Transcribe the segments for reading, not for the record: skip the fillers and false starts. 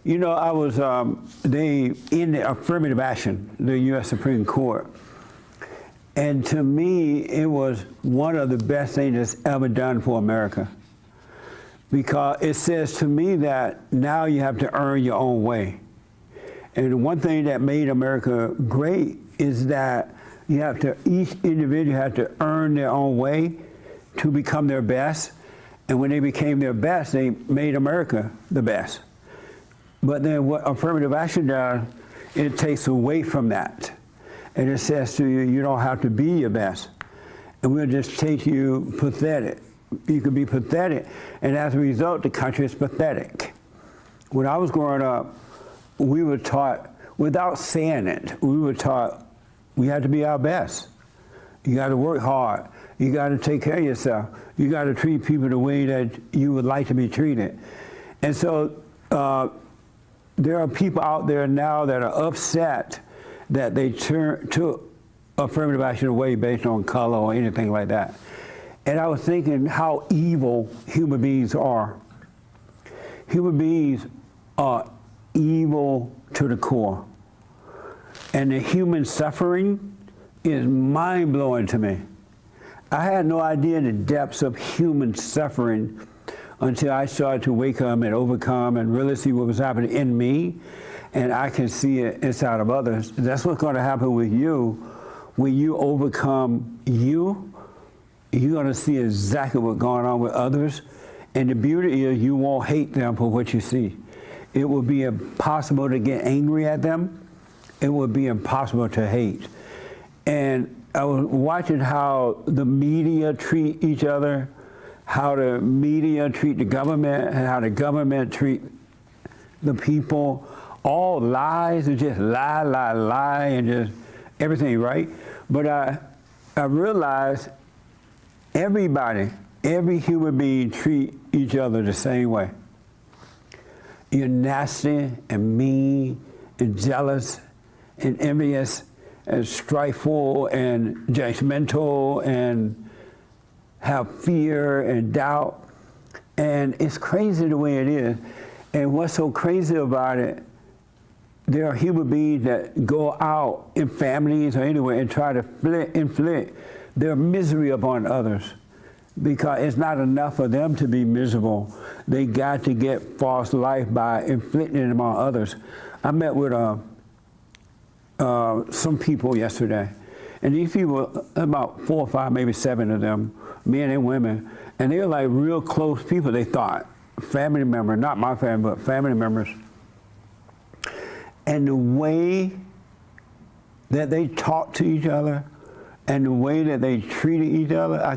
You know, I was in the Affirmative Action, the U.S. Supreme Court. And to me, it was one of the best things that's ever done for America. Because it says to me that now you have to earn your own way. And one thing that made America great is that each individual had to earn their own way to become their best. And when they became their best, they made America the best. But then what affirmative action does, it takes away from that. And it says to you, you don't have to be your best. And we'll just take you pathetic. You can be pathetic, and as a result, the country is pathetic. When I was growing up, we were taught, without saying it, we were taught we had to be our best. You got to work hard. You got to take care of yourself. You got to treat people the way that you would like to be treated. And so there are people out there now that are upset that they took affirmative action away based on color or anything like that. And I was thinking how evil human beings are. Human beings are evil to the core. And the human suffering is mind-blowing to me. I had no idea the depths of human suffering until I started to wake up and overcome and really see what was happening in me, and I can see it inside of others. That's what's going to happen with you. When you overcome you, you're going to see exactly what's going on with others. And the beauty is you won't hate them for what you see. It will be impossible to get angry at them. It will be impossible to hate. And I was watching how the media treat each other, how the media treat the government, and how the government treat the people. All lies, and just lie, lie, lie, and just everything, right? But I realized everybody, every human being treat each other the same way. You're nasty and mean and jealous and envious and strifeful and judgmental and have fear and doubt. And it's crazy the way it is. And what's so crazy about it, there are human beings that go out in families or anywhere and try to inflict their misery upon others, because it's not enough for them to be miserable. They got to get false life by inflicting them on others. I met with some people yesterday, and these people, about 4 or 5, maybe 7 of them, men and women, and they were like real close people, they thought. Family members, not my family, but family members. And the way that they talked to each other, and the way that they treated each other, I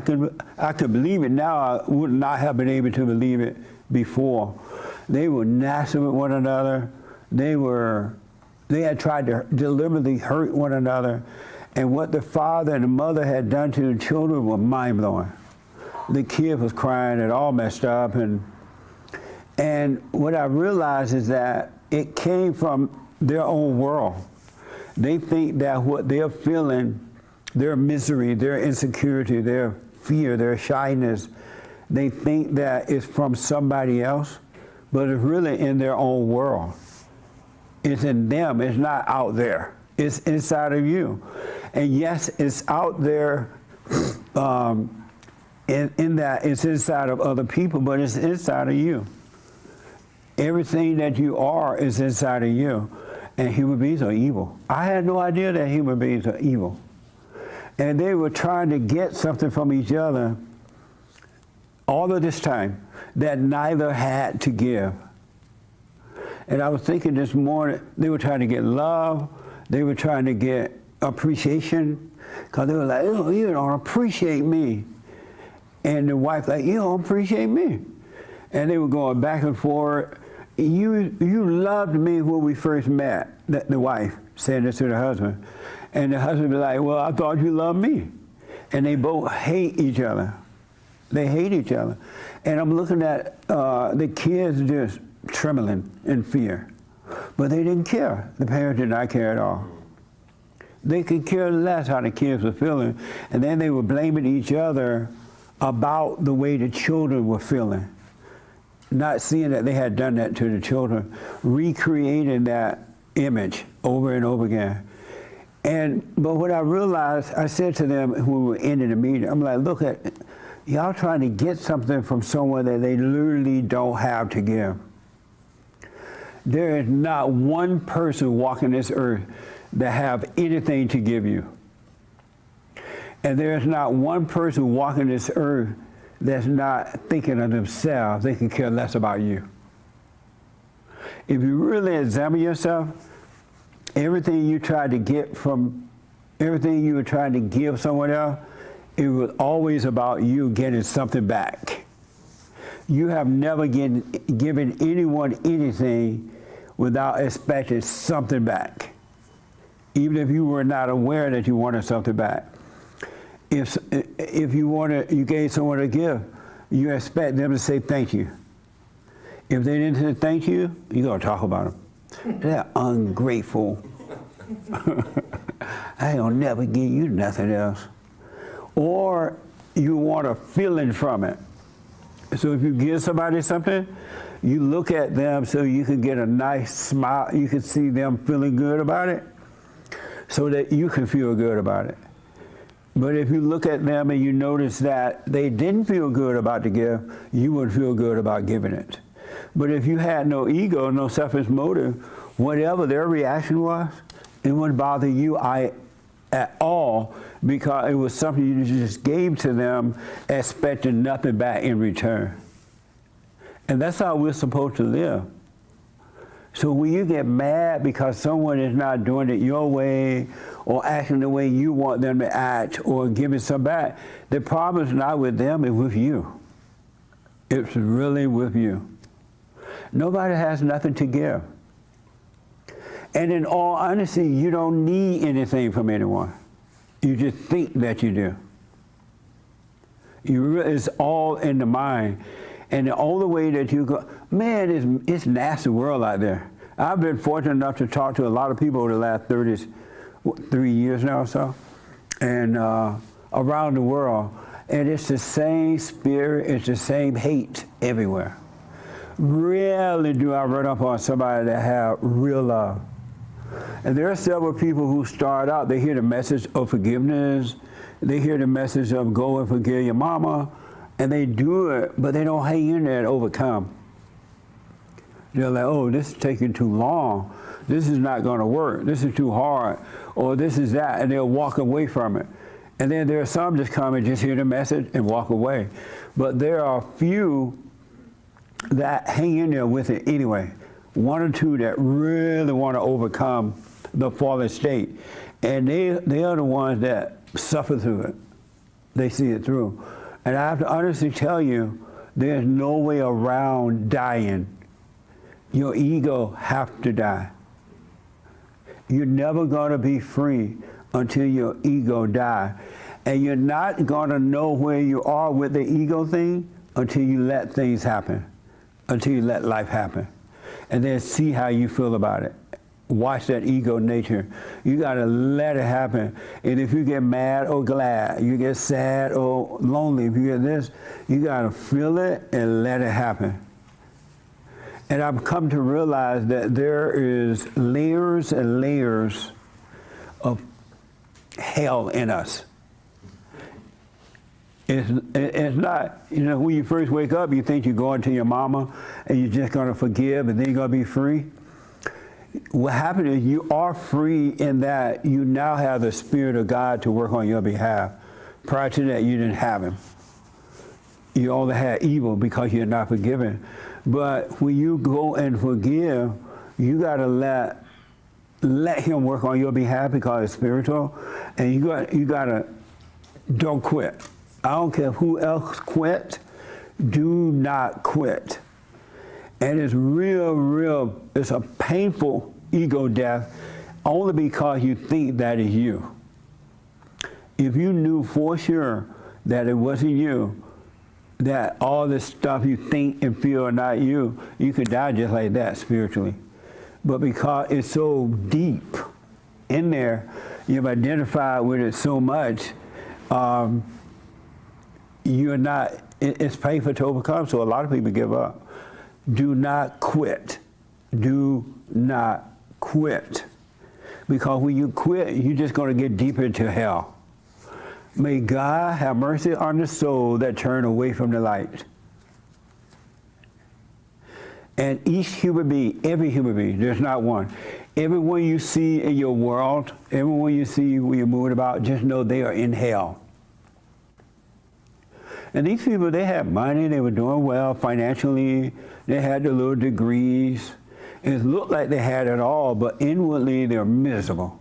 could believe it now. I would not have been able to believe it before. They were nasty with one another. They had tried to deliberately hurt one another. And what the father and the mother had done to the children was mind-blowing. The kid was crying and all messed up. And what I realized is that it came from their own world. They think that what they're feeling, their misery, their insecurity, their fear, their shyness, they think that it's from somebody else, but it's really in their own world. It's in them, it's not out there. It's inside of you. And yes, it's out there in that it's inside of other people, but it's inside of you. Everything that you are is inside of you. And human beings are evil. I had no idea that human beings are evil. And they were trying to get something from each other all of this time that neither had to give. And I was thinking this morning, they were trying to get love, they were trying to get appreciation, because they were like, oh, you don't appreciate me. And the wife like, you don't appreciate me. And they were going back and forth. You loved me when we first met, the wife said this to the husband. And the husband be like, well, I thought you loved me. And they both hate each other. They hate each other. And I'm looking at the kids just trembling in fear. But they didn't care. The parents did not care at all. They could care less how the kids were feeling. And then they were blaming each other about the way the children were feeling. not seeing that they had done that to the children, recreating that image over and over again. But what I realized, I said to them when we were ending the meeting, I'm like, look at, y'all trying to get something from someone that they literally don't have to give. There is not one person walking this earth that have anything to give you. And there's not one person walking this earth that's not thinking of themselves. They can care less about you. If you really examine yourself, everything you tried to get from, everything you were trying to give someone else, it was always about you getting something back. You have never given anyone anything without expecting something back, even if you were not aware that you wanted something back. If you gave someone a gift, you expect them to say thank you. If they didn't say thank you, you're going to talk about them. They're ungrateful. I ain't gonna never give you nothing else. Or you want a feeling from it. So if you give somebody something, you look at them so you can get a nice smile. You can see them feeling good about it so that you can feel good about it. But if you look at them and you notice that they didn't feel good about the gift, you would feel good about giving it. But if you had no ego, no selfish motive, whatever their reaction was, it wouldn't bother you at all, because it was something you just gave to them expecting nothing back in return. And that's how we're supposed to live. So when you get mad because someone is not doing it your way or acting the way you want them to act or giving some back, the problem is not with them, it's with you. It's really with you. Nobody has nothing to give. And in all honesty, you don't need anything from anyone. You just think that you do. It's all in the mind. And the only way that you go, man, it's nasty world out there. I've been fortunate enough to talk to a lot of people over the last 3 years now or so, and around the world. And it's the same spirit, it's the same hate everywhere. Rarely do I run up on somebody that have real love. And there are several people who start out, they hear the message of forgiveness, they hear the message of go and forgive your mama, and they do it, but they don't hang in there and overcome. They're like, oh, this is taking too long. This is not going to work. This is too hard. Or this is that, and they'll walk away from it. And then there are some just come and just hear the message and walk away. But there are few that hang in there with it anyway. One or two that really want to overcome the fallen state. And they are the ones that suffer through it. They see it through. And I have to honestly tell you, there's no way around dying. Your ego has to die. You're never going to be free until your ego dies. And you're not going to know where you are with the ego thing until you let things happen, until you let life happen. And then see how you feel about it. Watch that ego nature. You got to let it happen. And if you get mad or glad, you get sad or lonely, if you get this, you got to feel it and let it happen. And I've come to realize that there is layers and layers of hell in us. It's not, when you first wake up, you think you're going to your mama and you're just going to forgive and then you're going to be free. What happened is you are free in that you now have the Spirit of God to work on your behalf. Prior to that, you didn't have Him. You only had evil because you're not forgiven. But when you go and forgive, you got to let Him work on your behalf because it's spiritual. And you got to don't quit. I don't care who else quit. Do not quit. And it's it's a painful ego death only because you think that is you. If you knew for sure that it wasn't you, that all this stuff you think and feel are not you, you could die just like that spiritually. But because it's so deep in there, you've identified with it so much, it's painful to overcome, so a lot of people give up. do not quit. Do not quit. Because when you quit, you're just going to get deeper into hell. May God have mercy on the soul that turn away from the light. And each human being, every human being, there's not one. Everyone you see in your world, everyone you see when you're moving about, just know they are in hell. And these people, they had money, they were doing well financially, they had their little degrees. It looked like they had it all, but inwardly they're miserable,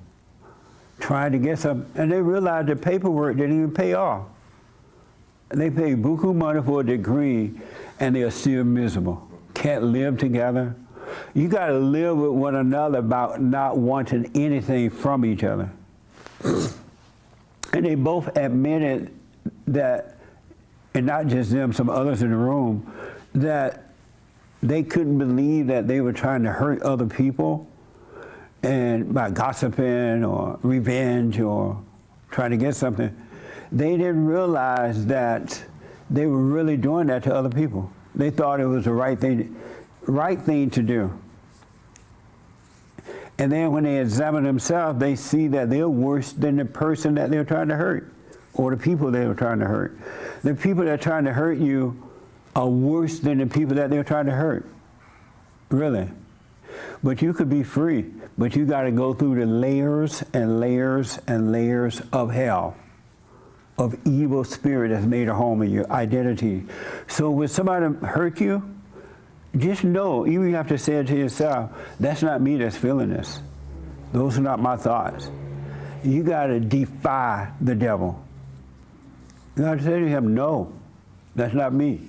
trying to get some, and they realized the paperwork didn't even pay off. They paid buku money for a degree, and they are still miserable. Can't live together. You got to live with one another about not wanting anything from each other. And they both admitted that, and not just them, some others in the room, that they couldn't believe that they were trying to hurt other people, and by gossiping or revenge or trying to get something. They didn't realize that they were really doing that to other people. They thought it was the right thing to do. And then when they examine themselves, they see that they're worse than the person that they're trying to hurt, or the people they were trying to hurt. The people that are trying to hurt you are worse than the people that they're trying to hurt. Really. But you could be free, but you got to go through the layers and layers and layers of hell, of evil spirit that's made a home in your identity. So when somebody hurt you, just know, even you have to say it to yourself, that's not me that's feeling this. Those are not my thoughts. You got to defy the devil. You got to say to him, no, that's not me.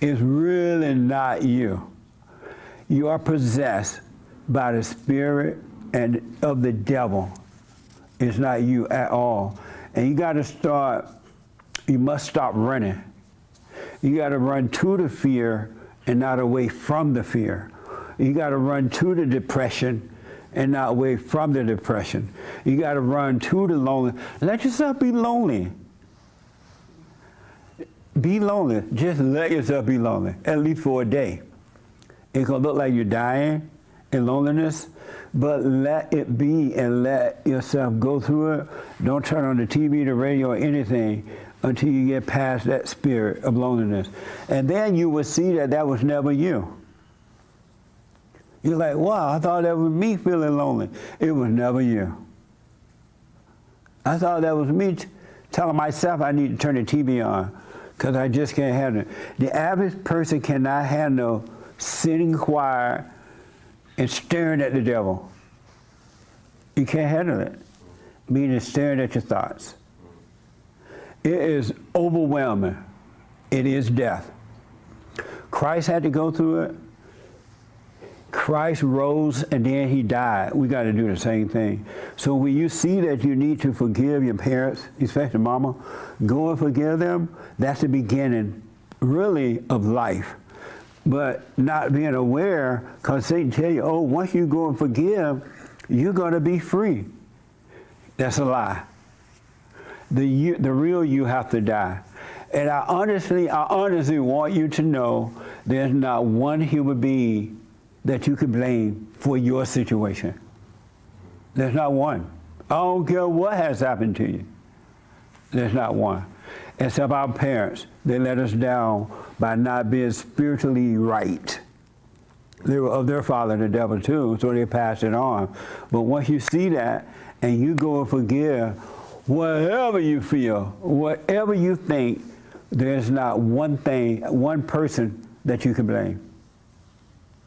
It's really not you. You are possessed by the spirit and of the devil. It's not you at all. And you got to start, you must stop running. You got to run to the fear and not away from the fear. You got to run to the depression and not away from the depression. You got to run to the lonely. Let yourself be lonely. Be lonely. Just let yourself be lonely, at least for a day. It's going to look like you're dying in loneliness, but let it be and let yourself go through it. Don't turn on the TV, the radio, or anything until you get past that spirit of loneliness. And then you will see that that was never you. You're like, wow, I thought that was me feeling lonely. It was never you. I thought that was me telling myself I need to turn the TV on because I just can't handle it. The average person cannot handle sitting quiet and staring at the devil. You can't handle it, meaning staring at your thoughts. It is overwhelming. It is death. Christ had to go through it. Christ rose and then he died. We got to do the same thing. So when you see that you need to forgive your parents, especially mama, go and forgive them. That's the beginning, really, of life. But not being aware, because Satan tell you, oh, once you go and forgive, you're going to be free. That's a lie. The real you have to die. And I honestly want you to know there's not one human being that you can blame for your situation. There's not one. I don't care what has happened to you. There's not one. Except our parents. They let us down by not being spiritually right. They were of their father, the devil, too, so they passed it on. But once you see that and you go and forgive, whatever you feel, whatever you think, there's not one thing, one person that you can blame.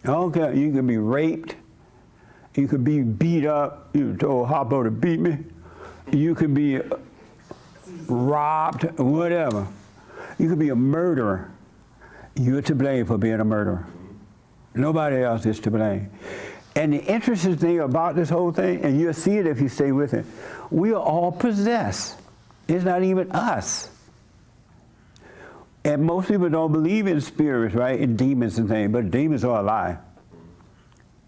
I don't care. You can be raped. You could be beat up. You told Harpo to beat me. You could be robbed, whatever. You could be a murderer. You're to blame for being a murderer. Nobody else is to blame. And the interesting thing about this whole thing, and you'll see it if you stay with it, we are all possessed. It's not even us. And most people don't believe in spirits, right, in demons and things, but demons are a lie.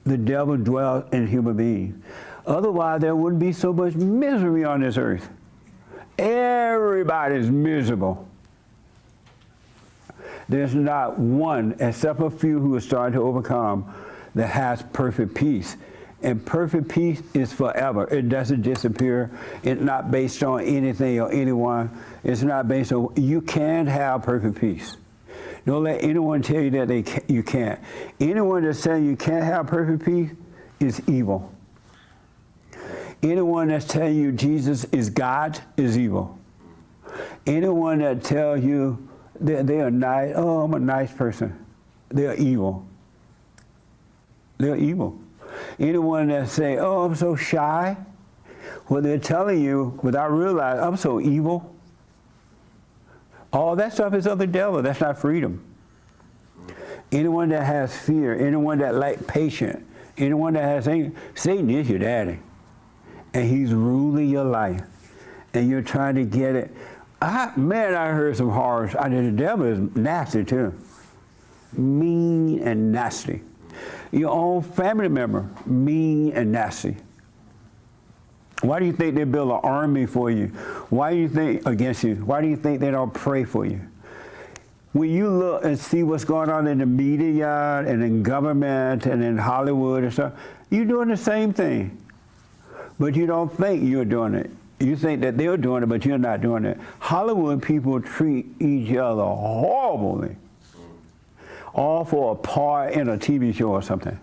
The devil dwells in human beings. Otherwise, there wouldn't be so much misery on this earth. Everybody's miserable. There's not one, except a few who are starting to overcome, that has perfect peace. And perfect peace is forever. It doesn't disappear. It's not based on anything or anyone. It's not based on, you can have perfect peace. Don't let anyone tell you that you can't. Anyone that's saying you can't have perfect peace is evil. Anyone that's telling you Jesus is God is evil. Anyone that tells you that they are nice, oh, I'm a nice person, they're evil. They're evil. Anyone that say, oh, I'm so shy, well, they're telling you without realizing, I'm so evil. All that stuff is of the devil. That's not freedom. Anyone that has fear, anyone that lacks patience, anyone that has anger, Satan is your daddy. And he's ruling your life. And you're trying to get it. I heard some horrors. The devil is nasty too. Mean and nasty. Your own family member, mean and nasty. Why do you think they build an army for you? Why do you think against you? Why do you think they don't pray for you? When you look and see what's going on in the media and in government and in Hollywood and stuff, you're doing the same thing. But you don't think you're doing it. You think that they're doing it, but you're not doing it. Hollywood people treat each other horribly. All for a part in a TV show or something.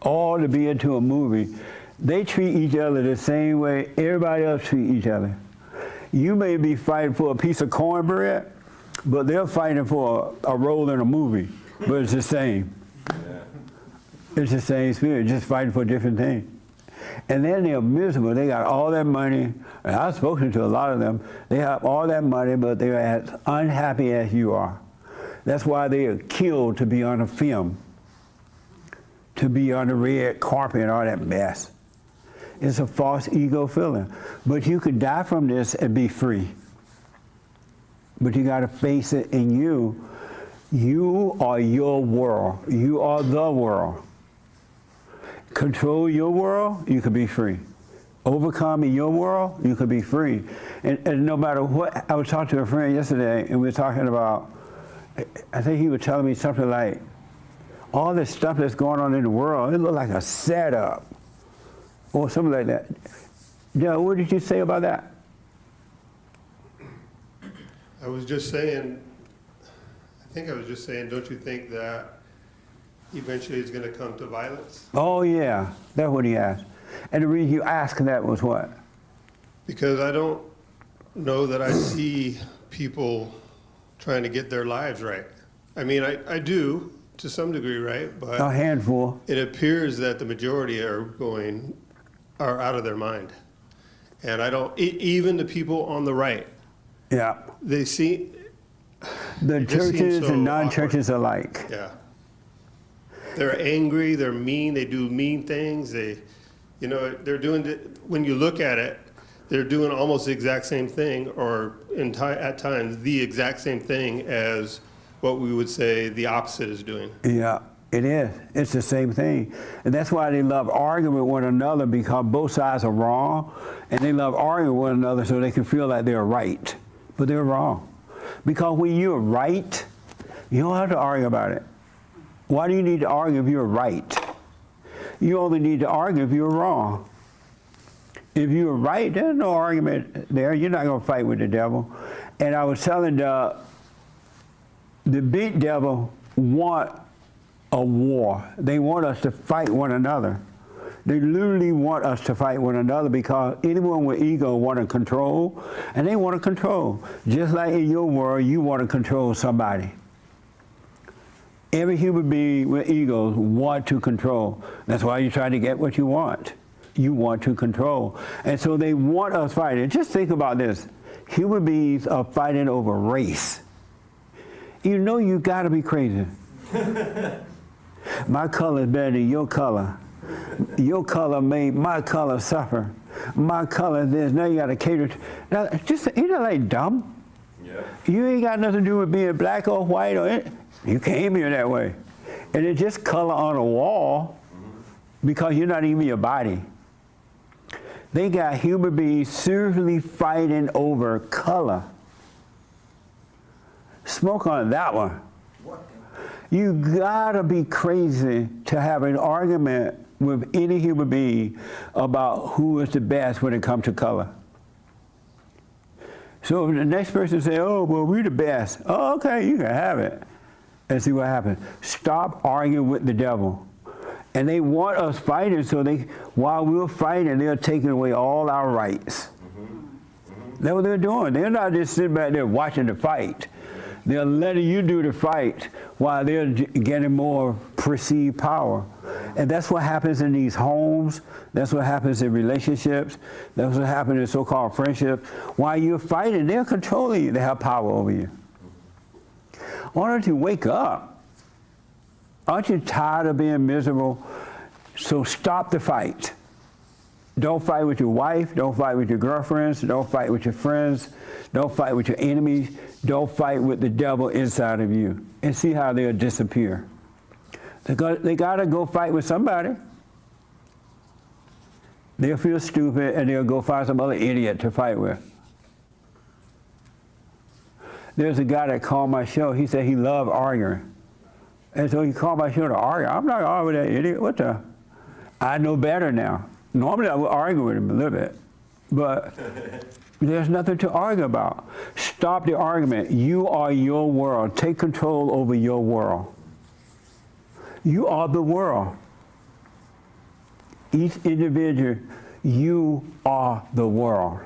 All to be into a movie. They treat each other the same way everybody else treats each other. You may be fighting for a piece of cornbread, but they're fighting for a role in a movie. But it's the same. Yeah. It's the same spirit, just fighting for different things. And then they're miserable. They got all that money. And I've spoken to a lot of them. They have all that money, but they're as unhappy as you are. That's why they are killed to be on a film, to be on the red carpet and all that mess. It's a false ego feeling. But you could die from this and be free. But you got to face it in you. You are your world. You are the world. Control your world, you could be free. Overcome in your world, you could be free. And no matter what, I was talking to a friend yesterday, and we were talking about, I think he was telling me something like, all this stuff that's going on in the world, it looked like a setup, or something like that. Yeah, what did you say about that? I was just saying, don't you think that eventually it's going to come to violence? Oh, yeah. That's what he asked. And the reason you asked that was what? Because I don't know that I see people trying to get their lives right. I mean, I do, to some degree, right? But a handful. It appears that the majority are out of their mind. And I don't, even the people on the right. Yeah. They see... The churches and non-churches alike. Yeah. They're angry, they're mean, they do mean things. They're doing, when you look at it, they're doing almost the exact same thing, or at times the exact same thing as what we would say the opposite is doing. Yeah, it is. It's the same thing. And that's why they love arguing with one another, because both sides are wrong, and they love arguing with one another so they can feel like they're right, but they're wrong. Because when you're right, you don't have to argue about it. Why do you need to argue if you're right? You only need to argue if you're wrong. If you're right, there's no argument there. You're not going to fight with the devil. And I was telling the big devil want a war. They want us to fight one another. They literally want us to fight one another, because anyone with ego want to control, and they want to control. Just like in your world, you want to control somebody. Every human being with egos want to control. That's why you try to get what you want. You want to control. And so they want us fighting. Just think about this. Human beings are fighting over race. You know you got to be crazy. My color is better than your color. Your color made my color suffer. My color is this. Now you got to cater to. Now, just, ain't that like dumb? Yeah. You ain't got nothing to do with being black or white or anything. You came here that way. And it's just color on a wall, because you're not even your body. They got human beings seriously fighting over color. Smoke on that one. You gotta be crazy to have an argument with any human being about who is the best when it comes to color. So if the next person say, oh, well, we're the best. Oh, okay, you can have it. And see what happens. Stop arguing with the devil. And they want us fighting, so while we're fighting, they're taking away all our rights. That's what they're doing. They're not just sitting back there watching the fight. They're letting you do the fight while they're getting more perceived power. And that's what happens in these homes. That's what happens in relationships. That's what happens in so-called friendships. While you're fighting, they're controlling you. They have power over you. Why don't you wake up? Aren't you tired of being miserable? So stop the fight. Don't fight with your wife. Don't fight with your girlfriends. Don't fight with your friends. Don't fight with your enemies. Don't fight with the devil inside of you. And see how they'll disappear. They got to go fight with somebody. They'll feel stupid and they'll go find some other idiot to fight with. There's a guy that called my show. He said he loved arguing. And so he called my show to argue. I'm not arguing with that idiot. What the? I know better now. Normally I would argue with him a little bit. But there's nothing to argue about. Stop the argument. You are your world. Take control over your world. You are the world. Each individual, you are the world.